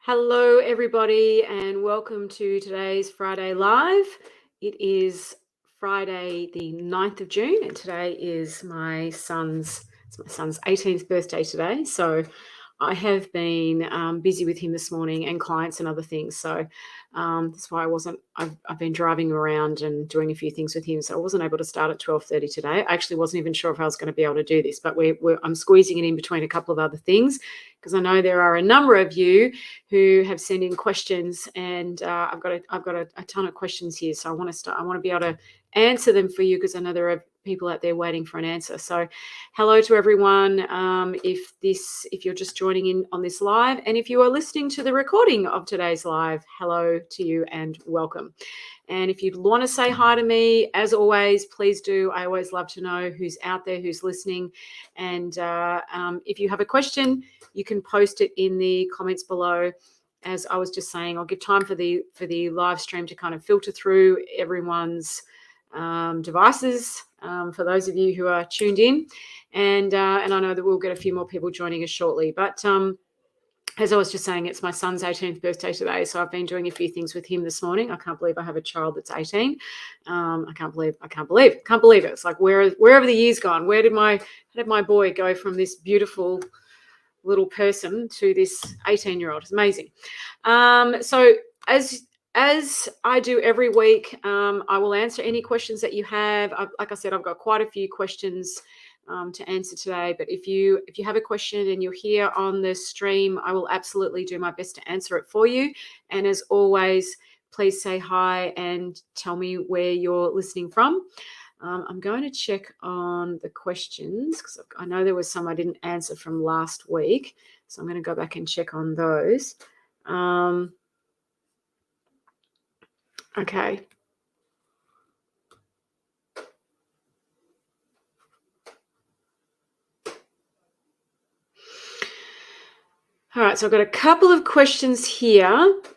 Hello, everybody, and welcome to today's Friday Live. It is Friday, the 9th of June, and today is my son's 18th birthday today. So I have been busy with him this morning and clients and other things. So that's why I've been driving around and doing a few things with him. So I wasn't able to start at 12:30 today. I actually wasn't even sure if I was going to be able to do this, but I'm squeezing it in between a couple of other things because I know there are a number of you who have sent in questions, and I've got a ton of questions here. So I want to be able to answer them for you because I know there are people out there waiting for an answer. So hello to everyone. If you're just joining in on this live, and if you are listening to the recording of today's live, hello to you and welcome. And if you want to say hi to me, as always, please do. I always love to know who's out there, who's listening. And if you have a question, you can post it in the comments below. As I was just saying, I'll give time for the live stream to kind of filter through everyone's devices, for those of you who are tuned in. And I know that we'll get a few more people joining us shortly. But as I was just saying, it's my son's 18th birthday today, so I've been doing a few things with him this morning. I can't believe I have a child that's 18. I can't believe it. It's like wherever the year's gone. How did my boy go from this beautiful little person to this 18-year-old? It's amazing. So as I do every week, I will answer any questions that you have. Like I said, I've got quite a few questions to answer today. But if you have a question and you're here on the stream, I will absolutely do my best to answer it for you. And as always, please say hi and tell me where you're listening from. I'm going to check on the questions because I know there was some I didn't answer from last week. So I'm going to go back and check on those. Okay. All right, so I've got a couple of questions here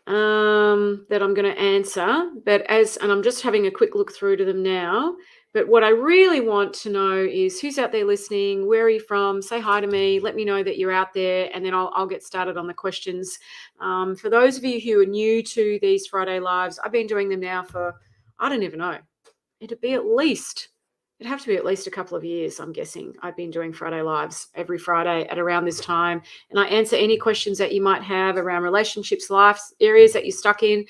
that I'm going to answer, and I'm just having a quick look through to them now. But what I really want to know is who's out there listening, where are you from? Say hi to me, let me know that you're out there, and then I'll get started on the questions. For those of you who are new to these Friday Lives, I've been doing them now for, I don't even know, it'd have to be at least a couple of years, I'm guessing. I've been doing Friday Lives every Friday at around this time. And I answer any questions that you might have around relationships, life areas that you're stuck in.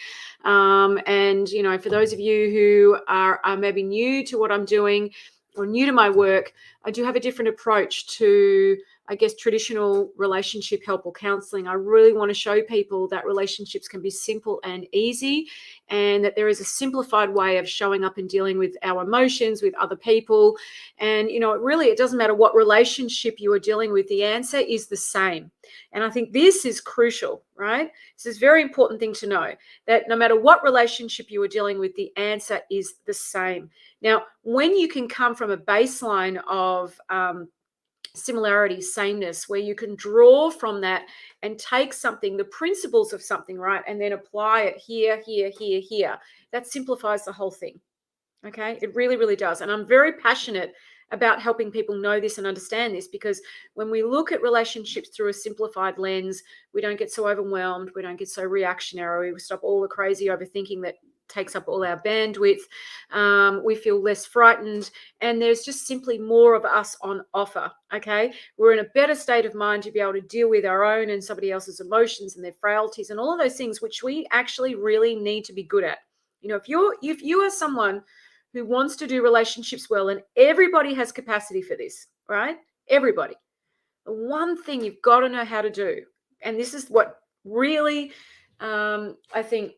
And, for those of you who are maybe new to what I'm doing or new to my work, I do have a different approach to, I guess, traditional relationship help or counseling. I really want to show people that relationships can be simple and easy, and that there is a simplified way of showing up and dealing with our emotions, with other people. And, it doesn't matter what relationship you are dealing with, the answer is the same. And I think this is crucial, right? This is a very important thing to know, that no matter what relationship you are dealing with, the answer is the same. Now, when you can come from a baseline of similarity, sameness, where you can draw from that and take something, the principles of something, right, and then apply it here, that simplifies the whole thing. Okay, it really, really does. And I'm very passionate about helping people know this and understand this, because when we look at relationships through a simplified lens, we don't get so overwhelmed, we don't get so reactionary, we stop all the crazy overthinking that takes up all our bandwidth. We feel less frightened, and there's just simply more of us on offer. Okay, we're in a better state of mind to be able to deal with our own and somebody else's emotions and their frailties and all of those things, which we actually really need to be good at. If you are someone who wants to do relationships well, and everybody has capacity for this, right? Everybody. The one thing you've got to know how to do, and this is what really, I think,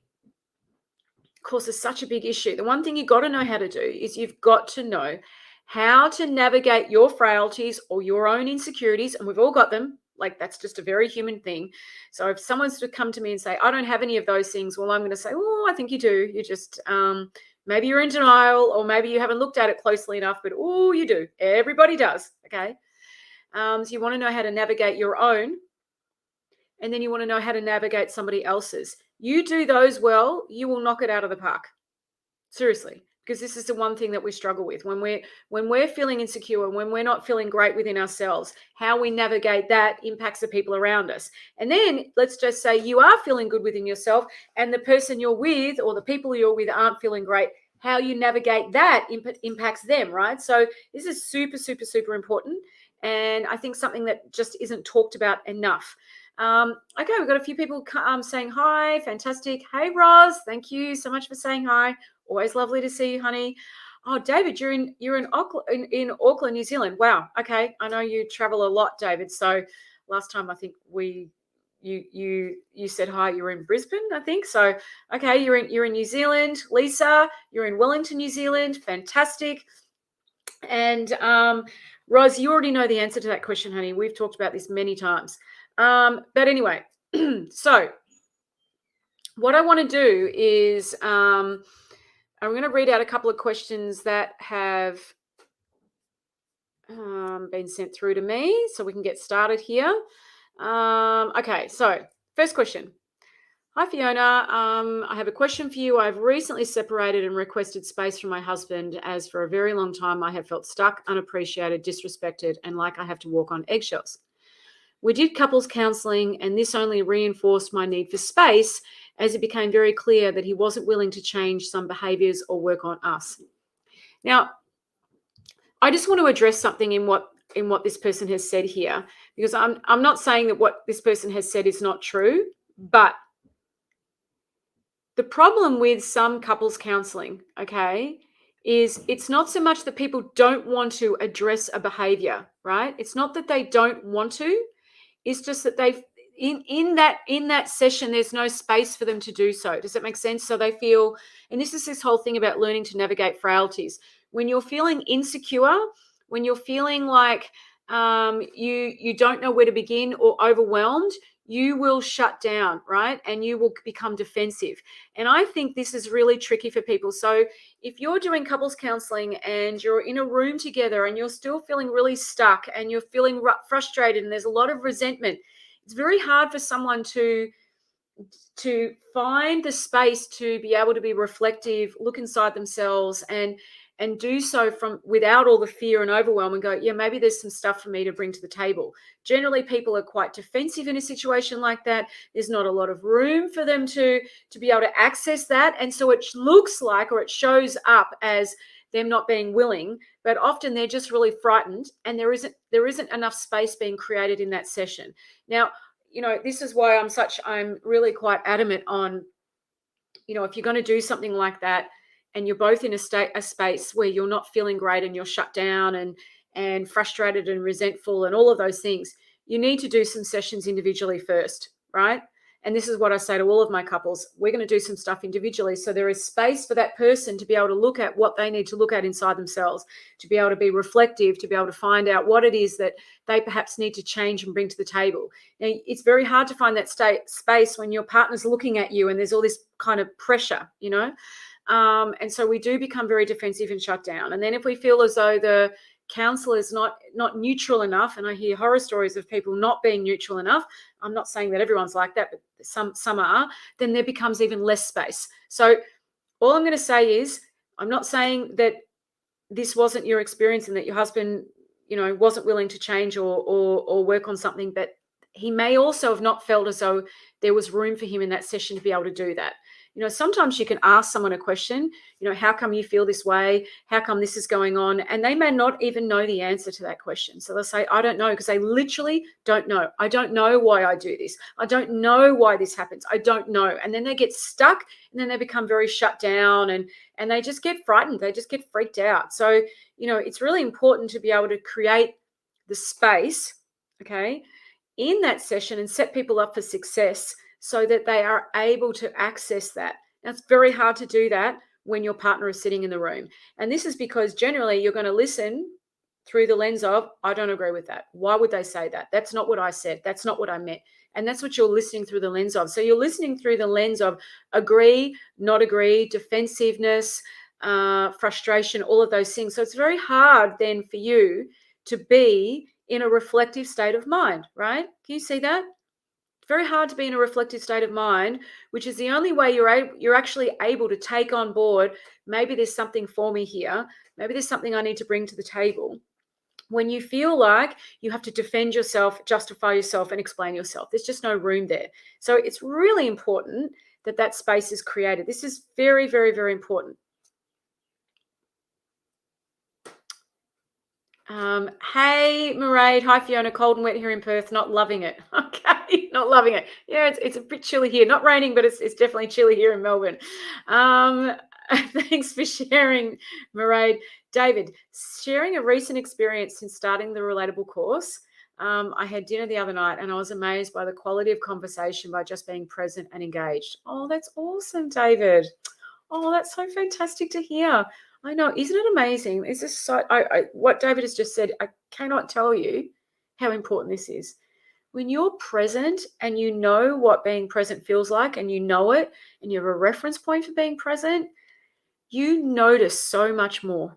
causes such a big issue. The one thing you've got to know how to do is you've got to know how to navigate your frailties or your own insecurities, and we've all got them. Like, that's just a very human thing. So if someone's to come to me and say, I don't have any of those things, well, I'm going to say, oh, I think you do. You just, maybe you're in denial, or maybe you haven't looked at it closely enough, but oh, you do. Everybody does. Okay. So you want to know how to navigate your own, and then you want to know how to navigate somebody else's. You do those well, you will knock it out of the park. Seriously. because this is the one thing that we struggle with when we're feeling insecure and when we're not feeling great within ourselves. How we navigate that impacts the people around us. And then let's just say you are feeling good within yourself and the person you're with or the people you're with aren't feeling great. How you navigate that impacts them, right? So this is super, super, super important. And I think something that just isn't talked about enough. Okay, we've got a few people saying hi. Fantastic. Hey, Roz, thank you so much for saying hi. Always lovely to see you, honey. Oh, David, you're in Auckland, New Zealand. Wow. Okay, I know you travel a lot, David. So last time I think you said hi. You were in Brisbane, I think. So okay, you're in New Zealand. Lisa, you're in Wellington, New Zealand. Fantastic. And Roz, you already know the answer to that question, honey. We've talked about this many times. But anyway, so what I want to do is I'm going to read out a couple of questions that have been sent through to me so we can get started here. Okay, so first question. Hi, Fiona. I have a question for you. I've recently separated and requested space from my husband, as for a very long time I have felt stuck, unappreciated, disrespected, and like I have to walk on eggshells. We did couples counselling, and this only reinforced my need for space, as it became very clear that he wasn't willing to change some behaviours or work on us. Now, I just want to address something in what this person has said here, because I'm not saying that what this person has said is not true, but the problem with some couples counseling, okay, is it's not so much that people don't want to address a behavior, right? It's not that they don't want to. It's just that they in that session there's no space for them to do so. Does that make sense? So they feel, and this is this whole thing about learning to navigate frailties. When you're feeling insecure, when you're feeling like you don't know where to begin or overwhelmed, you will shut down, right? And you will become defensive. And I think this is really tricky for people. So if you're doing couples counseling and you're in a room together and you're still feeling really stuck and you're feeling frustrated and there's a lot of resentment, it's very hard for someone to find the space to be able to be reflective, look inside themselves, and do so from without all the fear and overwhelm, and go, yeah, maybe there's some stuff for me to bring to the table. Generally, people are quite defensive in a situation like that. There's not a lot of room for them to be able to access that, and so it looks like, or it shows up as them not being willing, but often they're just really frightened, and there isn't enough space being created in that session. Now, this is why I'm really quite adamant on, if you're going to do something like that and you're both in a space where you're not feeling great and you're shut down and frustrated and resentful and all of those things, you need to do some sessions individually first, right? And this is what I say to all of my couples. We're going to do some stuff individually, so there is space for that person to be able to look at what they need to look at inside themselves, to be able to be reflective, to be able to find out what it is that they perhaps need to change and bring to the table. Now, it's very hard to find that space when your partner's looking at you and there's all this kind of pressure, and so we do become very defensive and shut down. And then if we feel as though the counsellor is not neutral enough, and I hear horror stories of people not being neutral enough, I'm not saying that everyone's like that, but some are, then there becomes even less space. So all I'm going to say is, I'm not saying that this wasn't your experience and that your husband, wasn't willing to change or work on something, but he may also have not felt as though there was room for him in that session to be able to do that. Sometimes you can ask someone a question, how come you feel this way? How come this is going on? And they may not even know the answer to that question. So they'll say, I don't know, because they literally don't know. I don't know why I do this. I don't know why this happens. I don't know. And then they get stuck, and then they become very shut down, and they just get frightened. They just get freaked out. So, it's really important to be able to create the space, okay, in that session and set people up for success, so that they are able to access that. Now, it's very hard to do that when your partner is sitting in the room. And this is because generally you're going to listen through the lens of, I don't agree with that. Why would they say that? That's not what I said. That's not what I meant. And that's what you're listening through the lens of. So you're listening through the lens of agree, not agree, defensiveness, frustration, all of those things. So it's very hard then for you to be in a reflective state of mind, right? Can you see that? Very hard to be in a reflective state of mind, which is the only way you're actually able to take on board, maybe there's something for me here. Maybe there's something I need to bring to the table. When you feel like you have to defend yourself, justify yourself, and explain yourself, there's just no room there. So it's really important that that space is created. This is very, very, very important. Hey, Mairead. Hi, Fiona. Cold and wet here in Perth. Not loving it. Okay, not loving it. Yeah, it's a bit chilly here. Not raining, but it's definitely chilly here in Melbourne. Thanks for sharing, Mairead. David, sharing a recent experience since starting the Relatable course. I had dinner the other night and I was amazed by the quality of conversation by just being present and engaged. Oh, that's awesome, David. Oh, that's so fantastic to hear. I know, isn't it amazing? Is this so? What David has just said, I cannot tell you how important this is. When you're present and you know what being present feels like, and you know it, and you have a reference point for being present, you notice so much more.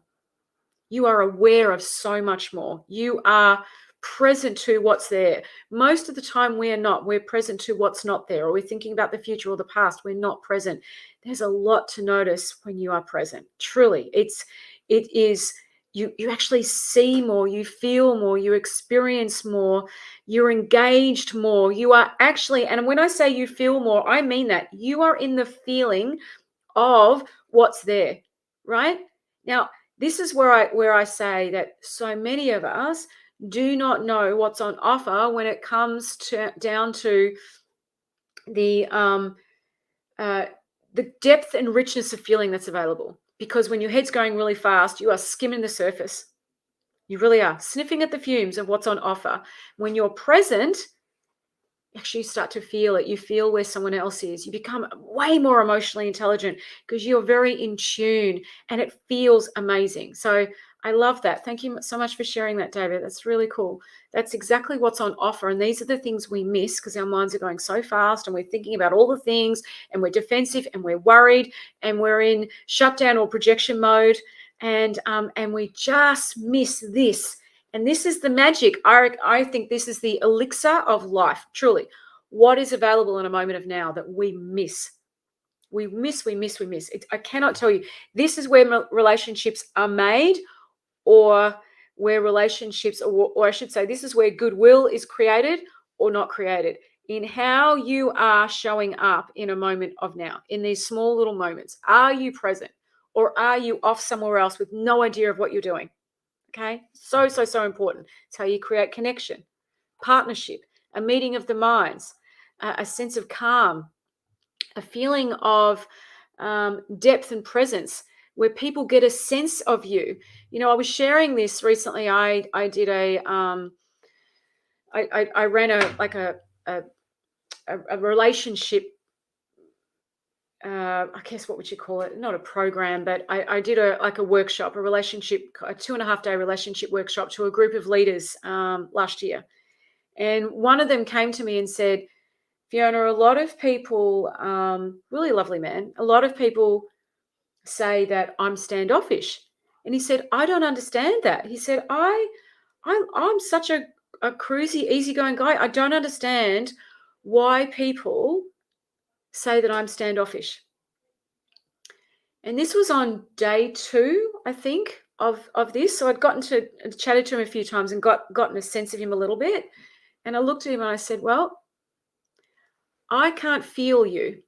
You are aware of so much more. You are present to what's there. Most of the time we're not. We're present to what's not there, or we're thinking about the future or the past. We're not present. There's a lot to notice when you are present. Truly, it is you actually see more, you feel more, you experience more, you're engaged more. You are actually, and when I say you feel more, I mean that you are in the feeling of what's there, right? Now, this is where I say that so many of us do not know what's on offer when it comes down to the depth and richness of feeling that's available. Because when your head's going really fast, you are skimming the surface. You really are sniffing at the fumes of what's on offer. When you're present, actually you start to feel it. You feel where someone else is. You become way more emotionally intelligent because you're very in tune and it feels amazing. So I love that. Thank you so much for sharing that, David. That's really cool. That's exactly what's on offer. And these are the things we miss because our minds are going so fast and we're thinking about all the things and we're defensive and we're worried and we're in shutdown or projection mode. And we just miss this. And this is the magic. I think this is the elixir of life, truly. What is available in a moment of now that we miss? We miss. I cannot tell you. This is where relationships are made, or where relationships, or I should say, this is where goodwill is created or not created, in how you are showing up in a moment of now, in these small little moments. Are you present, or are you off somewhere else with no idea of what you're doing? Okay, so important. It's how you create connection, partnership, a meeting of the minds, a sense of calm, a feeling of depth and presence, where people get a sense of you. You know, I was sharing this recently. I did I ran a relationship. I guess what would you call it? Not a program, but I did a workshop, a 2.5-day relationship workshop to a group of leaders last year. And one of them came to me and said, Fiona, a lot of people, really lovely man, a lot of people say that I'm standoffish. And he said, I don't understand that. He said, I'm such a cruisy, easygoing guy. I don't understand why people say that I'm standoffish. And this was on day 2, I think, of this. So I'd chatted to him a few times and gotten a sense of him a little bit. And I looked at him and I said, well, I can't feel you.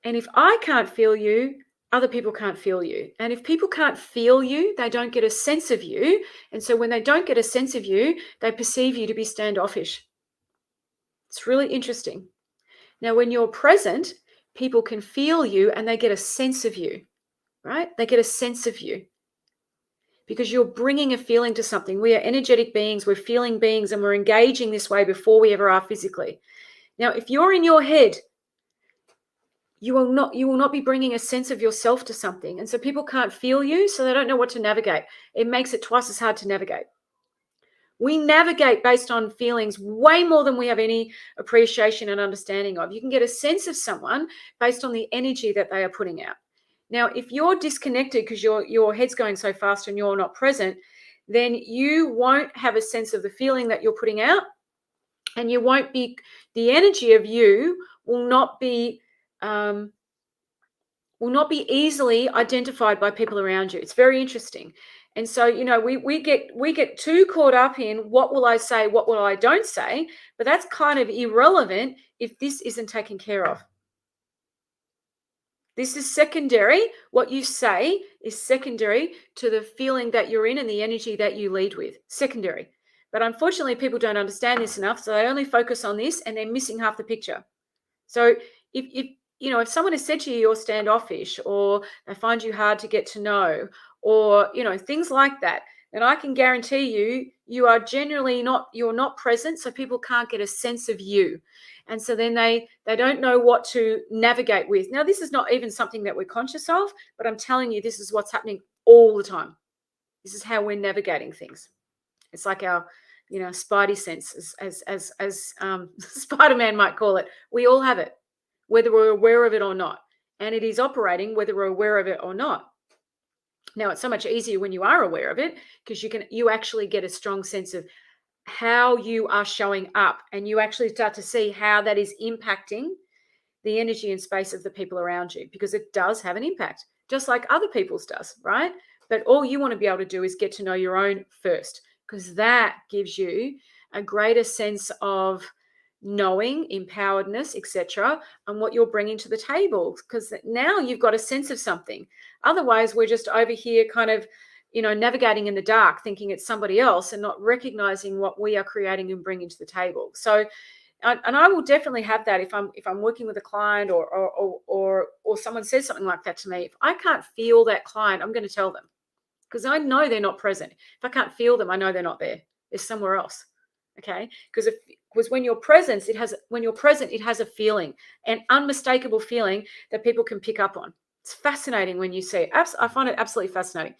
And if I can't feel you, other people can't feel you. And if people can't feel you, they don't get a sense of you. And so when they don't get a sense of you, they perceive you to be standoffish. It's really interesting. Now, when you're present, people can feel you and they get a sense of you, right? They get a sense of you because you're bringing a feeling to something. We are energetic beings, we're feeling beings, and we're engaging this way before we ever are physically. Now, if you're in your head, you will not be bringing a sense of yourself to something. And so people can't feel you, so they don't know what to navigate. It makes it twice as hard to navigate. We navigate based on feelings way more than we have any appreciation and understanding of. You can get a sense of someone based on the energy that they are putting out. Now, if you're disconnected because your head's going so fast and you're not present, then you won't have a sense of the feeling that you're putting out, and you won't be, the energy of you um, will not be easily identified by people around you. It's very interesting. And so, we get too caught up in what will I say, what will I don't say, but that's kind of irrelevant if this isn't taken care of. This is secondary. What you say is secondary to the feeling that you're in and the energy that you lead with. Secondary. But unfortunately, people don't understand this enough, so they only focus on this and they're missing half the picture. So if someone has said to you you're standoffish, or they find you hard to get to know, or things like that, then I can guarantee you are generally you're not present, so people can't get a sense of you. And so then they don't know what to navigate with. Now, this is not even something that we're conscious of, but I'm telling you, this is what's happening all the time. This is how we're navigating things. It's like our spidey sense, as Spider-Man might call it. We all have it, whether we're aware of it or not, and it is operating whether we're aware of it or not. Now, it's so much easier when you are aware of it, because you actually get a strong sense of how you are showing up, and you actually start to see how that is impacting the energy and space of the people around you, because it does have an impact, just like other people's does, right? But all you want to be able to do is get to know your own first, because that gives you a greater sense of knowing, empoweredness, etc., and what you're bringing to the table, because now you've got a sense of something. Otherwise, we're just over here kind of navigating in the dark, thinking it's somebody else, and not recognizing what we are creating and bringing to the table. So and I will definitely have that if I'm working with a client, or someone says something like that to me. If I can't feel that client, I'm going to tell them, because I know they're not present. If I can't feel them, I know they're not there. They're somewhere else. Okay, because when you're present, it has a feeling, an unmistakable feeling that people can pick up on. It's fascinating when you see it. I find it absolutely fascinating.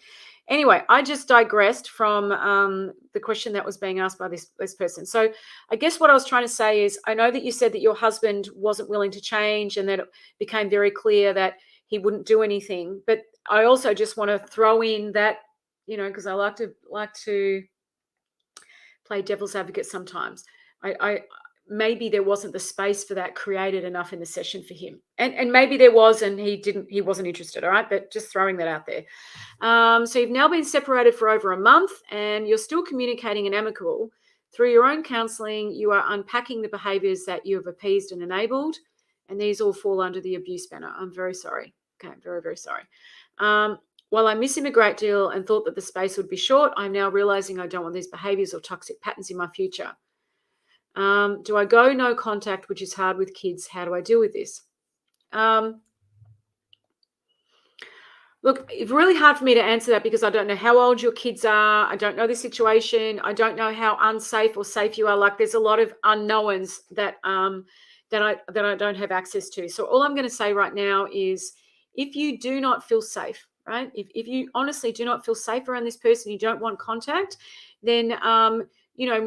Anyway, I just digressed from the question that was being asked by this person. So I guess what I was trying to say is, I know that you said that your husband wasn't willing to change, and that it became very clear that he wouldn't do anything. But I also just want to throw in that, because I like to play devil's advocate sometimes. I maybe there wasn't the space for that created enough in the session for him, and maybe there was, and he wasn't interested. All right, but just throwing that out there. So you've now been separated for over a month, and you're still communicating and amicable. Through your own counselling, you are unpacking the behaviours that you have appeased and enabled, and these all fall under the abuse banner. I'm very sorry. Okay, very, very sorry. While I miss him a great deal and thought that the space would be short, I'm now realising I don't want these behaviours or toxic patterns in my future. Do I go no contact, which is hard with kids? How do I deal with this? Look, it's really hard for me to answer that, because I don't know how old your kids are. I don't know the situation. I don't know how unsafe or safe you are. Like, there's a lot of unknowns that I don't have access to. So all I'm going to say right now is, if you do not feel safe, right? If you honestly do not feel safe around this person, you don't want contact, then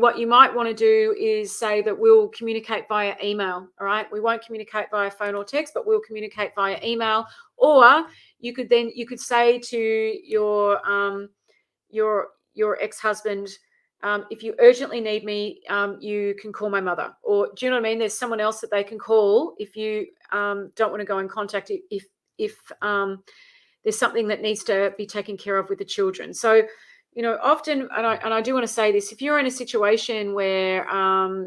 what you might want to do is say that we'll communicate via email. All right, we won't communicate via phone or text, but we'll communicate via email. Or you could say to your ex-husband, if you urgently need me, you can call my mother. Or, do you know what I mean? There's someone else that they can call if you don't want to go in contact, if there's something that needs to be taken care of with the children. So, often, and I do want to say this, if you're in a situation where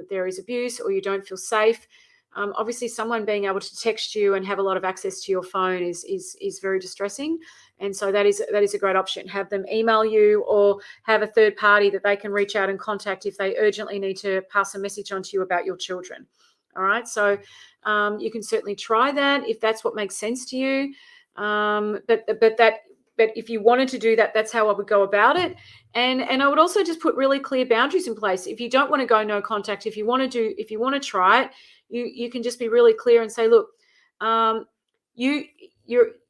there is abuse, or you don't feel safe, obviously someone being able to text you and have a lot of access to your phone is very distressing. And so that is a great option. Have them email you, or have a third party that they can reach out and contact if they urgently need to pass a message on to you about your children. All right, so you can certainly try that if that's what makes sense to you. But if you wanted to do that, that's how I would go about it. And I would also just put really clear boundaries in place. If you don't want to go no contact, if you want to try it, you can just be really clear and say, look, you're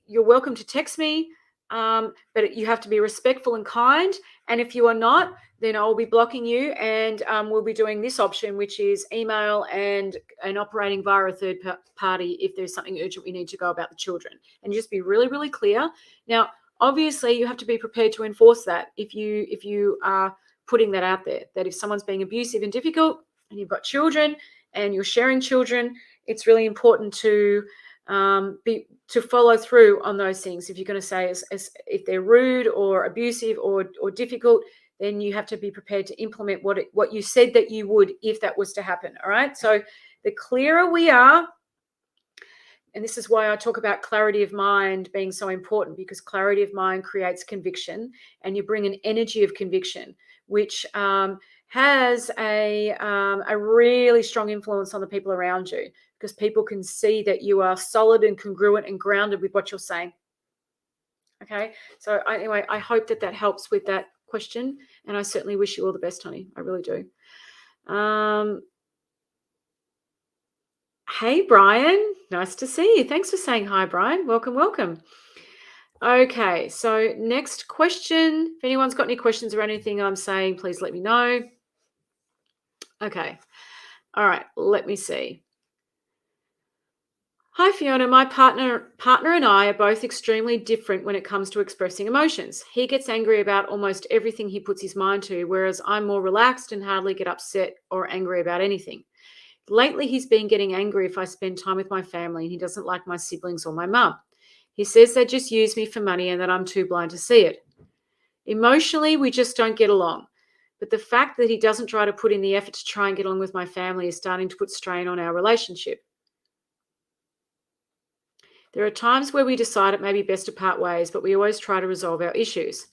welcome to text me, but you have to be respectful and kind. And if you are not, then I'll be blocking you, and we'll be doing this option, which is email and operating via a third party if there's something urgent we need to go about the children. And just be really, really clear. Now, obviously, you have to be prepared to enforce that if you are putting that out there, that if someone's being abusive and difficult, and you've got children and you're sharing children, it's really important to follow through on those things. If you're going to say as if they're rude or abusive or difficult, then you have to be prepared to implement what you said that you would if that was to happen. All right. So the clearer we are, and this is why I talk about clarity of mind being so important, because clarity of mind creates conviction, and you bring an energy of conviction, which has a really strong influence on the people around you, because people can see that you are solid and congruent and grounded with what you're saying. Okay. So anyway, I hope that helps with that question, and I certainly wish you all the best, honey. I really do. Hey, Brian. Nice to see you. Thanks for saying hi, Brian. Welcome, welcome. Okay, so next question. If anyone's got any questions or anything I'm saying, please let me know. Okay. All right, let me see. Hi, Fiona. My partner and I are both extremely different when it comes to expressing emotions. He gets angry about almost everything he puts his mind to, whereas I'm more relaxed and hardly get upset or angry about anything. Lately, he's been getting angry if I spend time with my family, and he doesn't like my siblings or my mum. He says they just use me for money and that I'm too blind to see it. Emotionally, we just don't get along. But the fact that he doesn't try to put in the effort to try and get along with my family is starting to put strain on our relationship. There are times where we decide it may be best to part ways, but we always try to resolve our issues.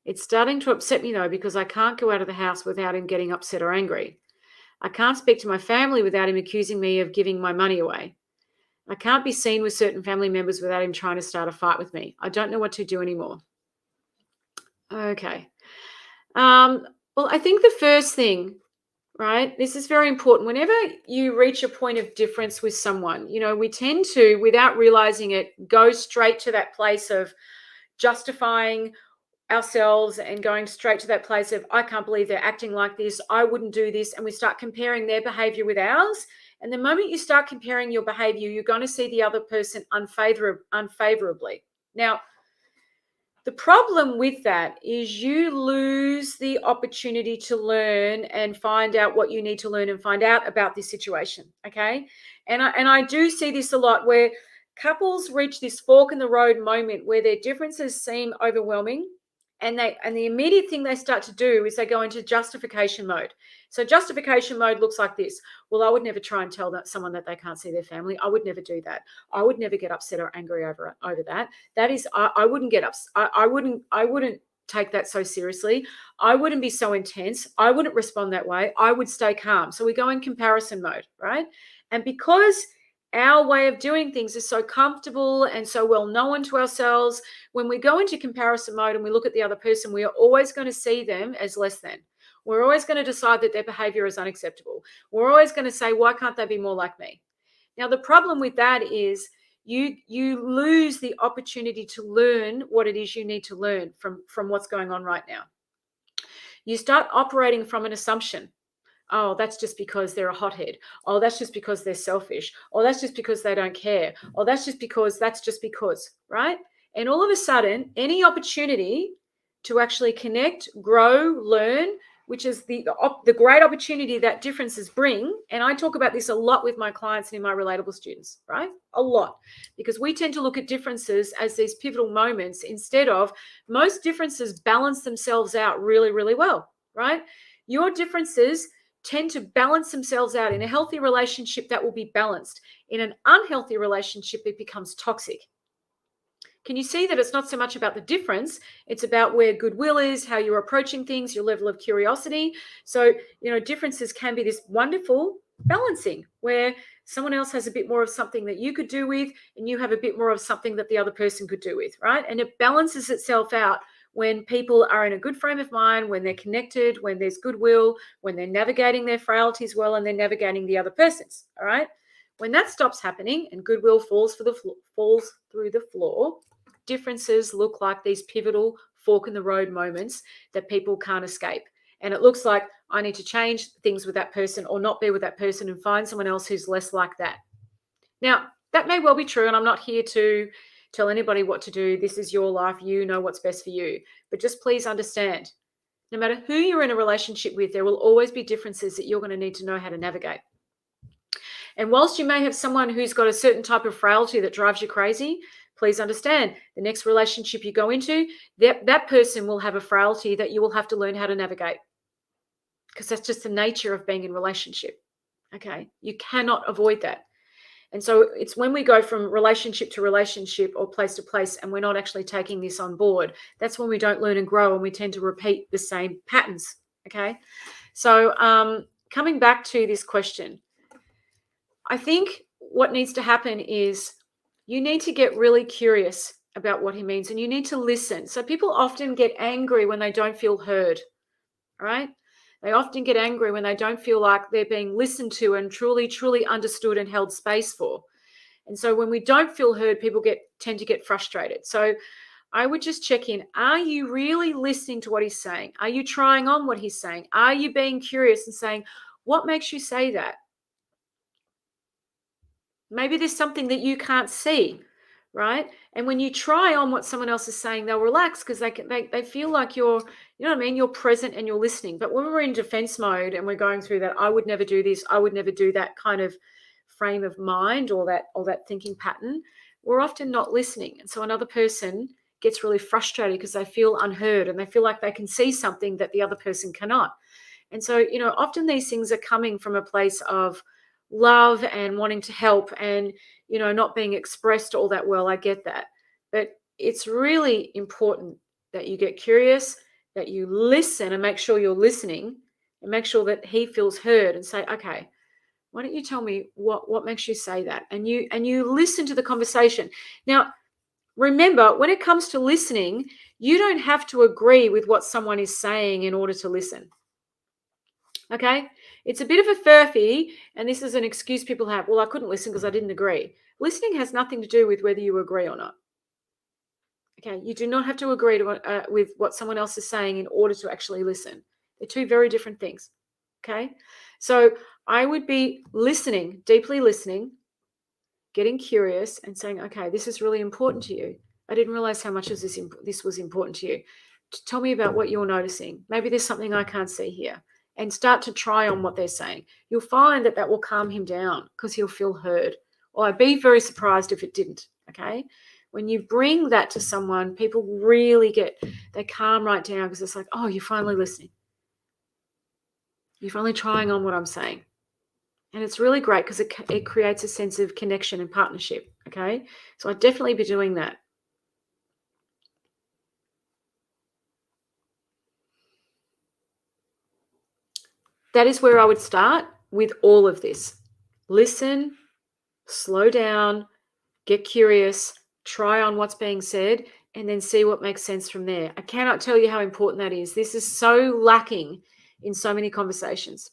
It's starting to upset me, though, because I can't go out of the house without him getting upset or angry. I can't speak to my family without him accusing me of giving my money away. I can't be seen with certain family members without him trying to start a fight with me. I don't know what to do anymore. Okay. Well, I think the first thing, right, this is very important. Whenever you reach a point of difference with someone, we tend to, without realizing it, go straight to that place of justifying ourselves and going straight to that place of, I can't believe they're acting like this. I wouldn't do this. And we start comparing their behavior with ours. And the moment you start comparing your behavior, you're going to see the other person unfavorably. Now, the problem with that is you lose the opportunity to learn and find out what you need to learn and find out about this situation. Okay. And I do see this a lot where couples reach this fork in the road moment where their differences seem overwhelming. And the immediate thing they start to do is they go into justification mode. So justification mode looks like this. Well, I would never try and tell someone that they can't see their family. I would never do that. I would never get upset or angry over that. That is, I wouldn't get upset. I wouldn't take that so seriously. I wouldn't be so intense. I wouldn't respond that way. I would stay calm. So we go in comparison mode, right? And because our way of doing things is so comfortable and so well known to ourselves, when we go into comparison mode and we look at the other person, we are always going to see them as less than. We're always going to decide that their behavior is unacceptable. We're always going to say, why can't they be more like me? Now, the problem with that is you lose the opportunity to learn what it is you need to learn from what's going on right now. You start operating from an assumption. Oh, that's just because they're a hothead. Oh, that's just because they're selfish. Oh, that's just because they don't care. Oh, that's just because, right? And all of a sudden, any opportunity to actually connect, grow, learn, which is the great opportunity that differences bring. And I talk about this a lot with my clients and in my relatable students, right? A lot, because we tend to look at differences as these pivotal moments instead of, most differences balance themselves out really, really well, right? Your differences tend to balance themselves out. In a healthy relationship, that will be balanced. In an unhealthy relationship, it becomes toxic. Can you see that it's not so much about the difference? It's about where goodwill is, how you're approaching things, your level of curiosity. So, differences can be this wonderful balancing where someone else has a bit more of something that you could do with, and you have a bit more of something that the other person could do with, right? And it balances itself out when people are in a good frame of mind, when they're connected, when there's goodwill, when they're navigating their frailties well, and they're navigating the other person's, all right? When that stops happening and goodwill falls through the floor, differences look like these pivotal fork in the road moments that people can't escape. And it looks like I need to change things with that person or not be with that person and find someone else who's less like that. Now, that may well be true, and I'm not here to tell anybody what to do. This is your life. You know what's best for you. But just please understand, No matter who you're in a relationship with, there will always be differences that you're going to need to know how to navigate. And whilst you may have someone who's got a certain type of frailty that drives you crazy, please understand the next relationship you go into, that person will have a frailty that you will have to learn how to navigate, because that's just the nature of being in relationship. Okay, you cannot avoid that. And so it's when we go from relationship to relationship or place to place and we're not actually taking this on board, that's when we don't learn and grow, and we tend to repeat the same patterns. Okay, so coming back to this question, I think what needs to happen is you need to get really curious about what he means, and you need to listen. So people often get angry when they don't feel heard, right? They often get angry when they don't feel like they're being listened to and truly, truly understood and held space for. And so when we don't feel heard, people tend to get frustrated. So I would just check in. Are you really listening to what he's saying? Are you trying on what he's saying? Are you being curious and saying, what makes you say that? Maybe there's something that you can't see, right? And when you try on what someone else is saying, they'll relax because they feel like you're, you know what I mean, you're present and you're listening. But when we're in defense mode and we're going through that, I would never do this, I would never do that kind of frame of mind or that thinking pattern, we're often not listening. And so another person gets really frustrated because they feel unheard and they feel like they can see something that the other person cannot. And so, often these things are coming from a place of love and wanting to help and, not being expressed all that well. I get that. But it's really important that you get curious, that you listen and make sure you're listening and make sure that he feels heard and say, okay, why don't you tell me what makes you say that? And you listen to the conversation. Now, remember, when it comes to listening, you don't have to agree with what someone is saying in order to listen. Okay, it's a bit of a furphy, and this is an excuse people have. Well, I couldn't listen because I didn't agree. Listening has nothing to do with whether you agree or not. Okay, you do not have to agree with what someone else is saying in order to actually listen. They're two very different things. Okay, so I would be listening, deeply listening, getting curious, and saying, "Okay, this is really important to you. I didn't realize how much this was important to you. Tell me about what you're noticing. Maybe there's something I can't see here." And start to try on what they're saying. You'll find that will calm him down because he'll feel heard. Or I'd be very surprised if it didn't, okay? When you bring that to someone, people really they calm right down because it's like, oh, you're finally listening. You're finally trying on what I'm saying. And it's really great because it creates a sense of connection and partnership, okay? So I'd definitely be doing that. That is where I would start with all of this. Listen, slow down, get curious, try on what's being said, and then see what makes sense from there. I cannot tell you how important that is. This is so lacking in so many conversations.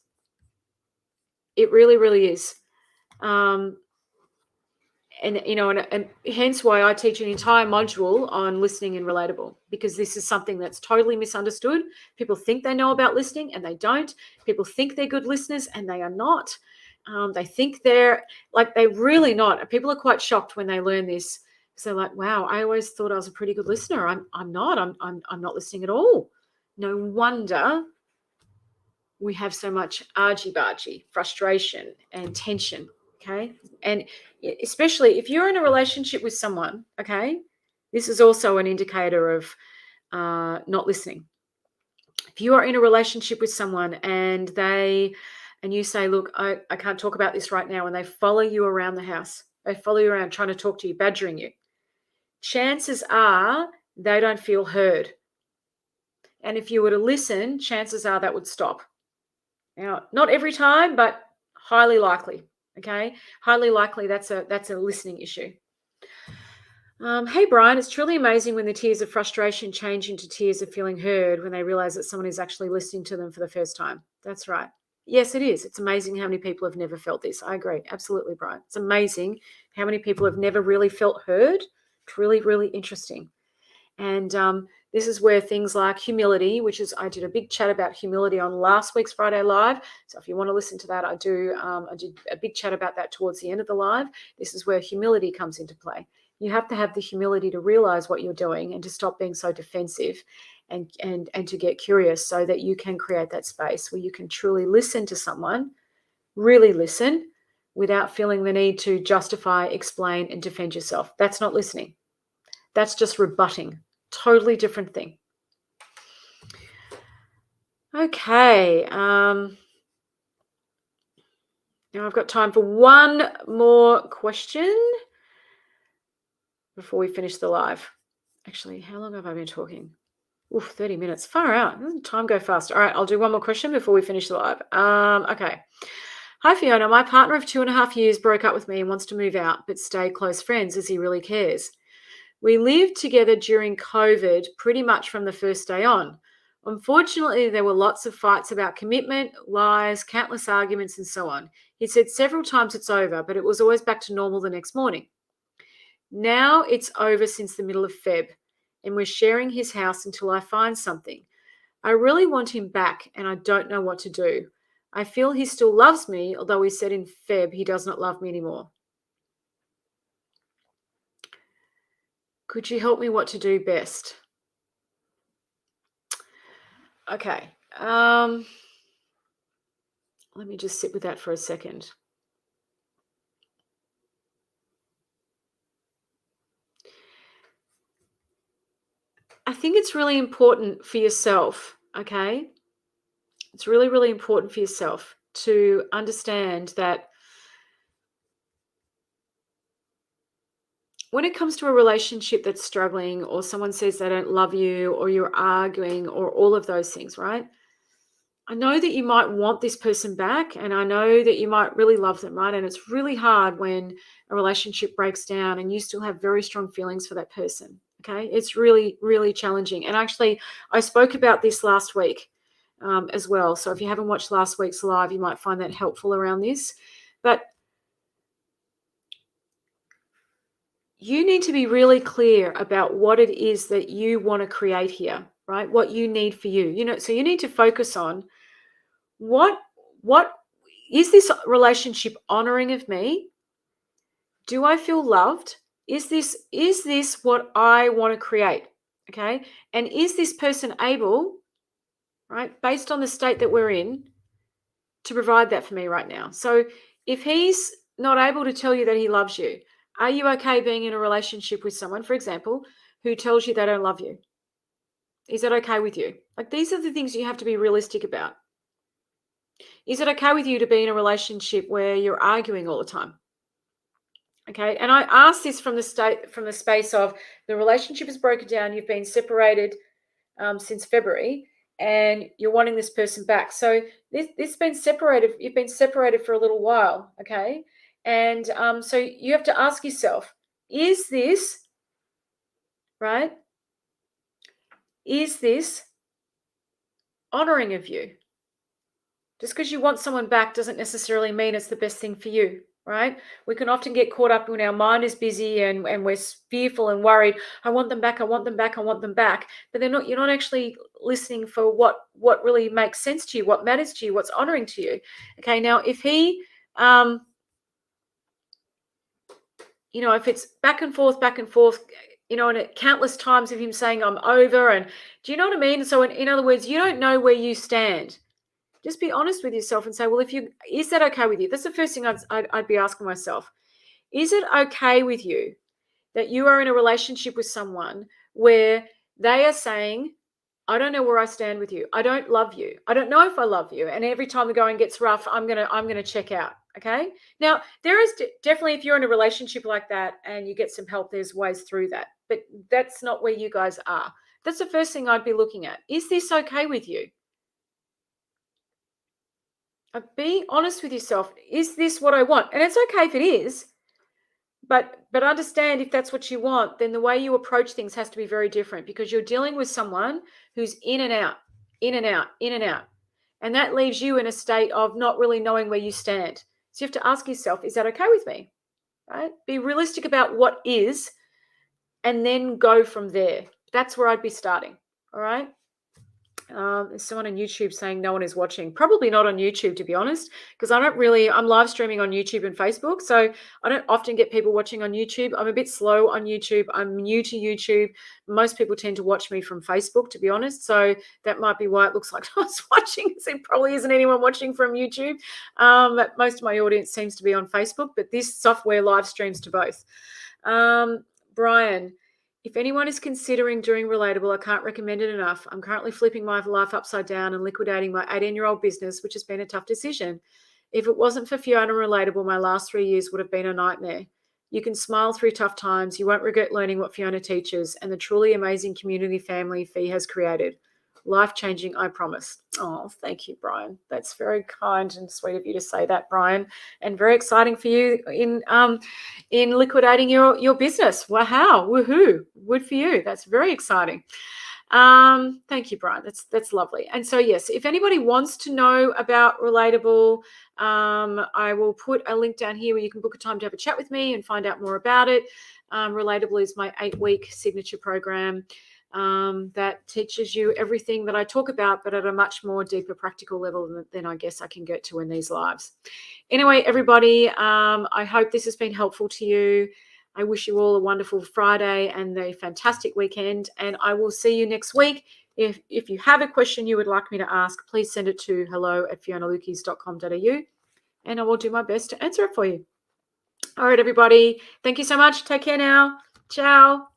It really, really is. And hence why I teach an entire module on listening and relatable, because this is something that's totally misunderstood. People think they know about listening and they don't. People think they're good listeners and they are not. They think they're really not. People are quite shocked when they learn this, because they're like, wow, I always thought I was a pretty good listener. I'm not. I'm not listening at all. No wonder we have so much argy-bargy, frustration and tension, okay? And especially if you're in a relationship with someone, okay, this is also an indicator of not listening. If you are in a relationship with someone and you say, look, I can't talk about this right now, and they follow you around the house, they follow you around trying to talk to you, badgering you, chances are they don't feel heard. And if you were to listen, chances are that would stop. Now, not every time, but highly likely, okay? Highly likely that's a listening issue. Hey, Brian, it's truly amazing when the tears of frustration change into tears of feeling heard when they realize that someone is actually listening to them for the first time. That's right. Yes, it is. It's amazing how many people have never felt this. I agree. Absolutely, Brian. It's amazing how many people have never really felt heard. It's really, really interesting. And this is where things like humility, I did a big chat about humility on last week's Friday Live. So if you want to listen to that, I did a big chat about that towards the end of the live. This is where humility comes into play. You have to have the humility to realize what you're doing and to stop being so defensive and to get curious, so that you can create that space where you can truly listen to someone, really listen, without feeling the need to justify, explain, and defend yourself. That's not listening. That's just rebutting. Totally different thing. Okay. Now I've got time for one more question before we finish the live. Actually, how long have I been talking? 30 minutes. Far out. Doesn't time go fast? All right, I'll do one more question before we finish the live. Okay. Hi, Fiona. My partner of 2.5 years broke up with me and wants to move out, but stay close friends as he really cares. We lived together during COVID pretty much from the first day on. Unfortunately, there were lots of fights about commitment, lies, countless arguments, and so on. He said several times it's over, but it was always back to normal the next morning. Now it's over since the middle of Feb, and we're sharing his house until I find something. I really want him back, and I don't know what to do. I feel he still loves me, although he said in Feb he does not love me anymore. Could you help me what to do best? Okay. Let me just sit with that for a second. I think it's really important for yourself, okay? It's really, really important for yourself to understand that when it comes to a relationship that's struggling, or someone says they don't love you, or you're arguing, or all of those things, right? I know that you might want this person back, and I know that you might really love them, right? And it's really hard when a relationship breaks down and you still have very strong feelings for that person, okay? It's really, really challenging. And actually, I spoke about this last week as well. So if you haven't watched last week's live, you might find that helpful around this. But you need to be really clear about what it is that you want to create here, right? What you need for you. So you need to focus on what is this relationship honoring of me? Do I feel loved? Is this what I want to create? Okay? And is this person able, right, based on the state that we're in, to provide that for me right now? So if he's not able to tell you that he loves you, are you okay being in a relationship with someone, for example, who tells you they don't love you? Is that okay with you? Like, these are the things you have to be realistic about. Is it okay with you to be in a relationship where you're arguing all the time? Okay, and I ask this from the space of the relationship is broken down, you've been separated since February, and you're wanting this person back. So you've been separated for a little while, okay? And so you have to ask yourself, is this, right? Is this honoring of you? Just because you want someone back doesn't necessarily mean it's the best thing for you, right? We can often get caught up when our mind is busy and we're fearful and worried. I want them back, I want them back, I want them back. But you're not actually listening for what really makes sense to you, what matters to you, what's honoring to you. Okay, now if he, if it's back and forth, and countless times of him saying, I'm over, and do you know what I mean? So in other words, you don't know where you stand. Just be honest with yourself and say, well, is that okay with you? That's the first thing I'd be asking myself. Is it okay with you that you are in a relationship with someone where they are saying, I don't know where I stand with you. I don't love you. I don't know if I love you. And every time the going gets rough, I'm gonna check out. Okay. Now, there is definitely, if you're in a relationship like that and you get some help, there's ways through that. But that's not where you guys are. That's the first thing I'd be looking at. Is this okay with you? Be honest with yourself. Is this what I want? And it's okay if it is, but understand, if that's what you want, then the way you approach things has to be very different, because you're dealing with someone who's in and out, in and out, in and out. And that leaves you in a state of not really knowing where you stand. So you have to ask yourself, is that okay with me? Right? Be realistic about what is, and then go from there. That's where I'd be starting. All right. There's someone on YouTube saying no one is watching. Probably not on YouTube, to be honest, because I'm live streaming on YouTube and Facebook. So I don't often get people watching on YouTube. I'm a bit slow on YouTube. I'm new to YouTube. Most people tend to watch me from Facebook, to be honest. So that might be why it looks like no one's watching. There probably isn't anyone watching from YouTube. But most of my audience seems to be on Facebook, but this software live streams to both. Brian, if anyone is considering doing Relatable, I can't recommend it enough. I'm currently flipping my life upside down and liquidating my 18-year-old business, which has been a tough decision. If it wasn't for Fiona Relatable, my last 3 years would have been a nightmare. You can smile through tough times. You won't regret learning what Fiona teaches and the truly amazing community family Fee has created. Life-changing, I promise. Oh, thank you, Brian. That's very kind and sweet of you to say that, Brian, and very exciting for you in liquidating your business. Wow, woohoo, good for you. That's very exciting. Thank you, Brian. That's lovely. And so, yes, if anybody wants to know about Relatable, I will put a link down here where you can book a time to have a chat with me and find out more about it. Relatable is my 8-week signature program that teaches you everything that I talk about, but at a much more deeper practical level than I guess I can get to in these lives. Anyway, everybody, I hope this has been helpful to you. I wish you all a wonderful Friday and a fantastic weekend, and I will see you next week. If you have a question you would like me to ask, please send it to hello@fionalukeis.com.au, and I will do my best to answer it for you. All right, everybody. Thank you so much. Take care now. Ciao.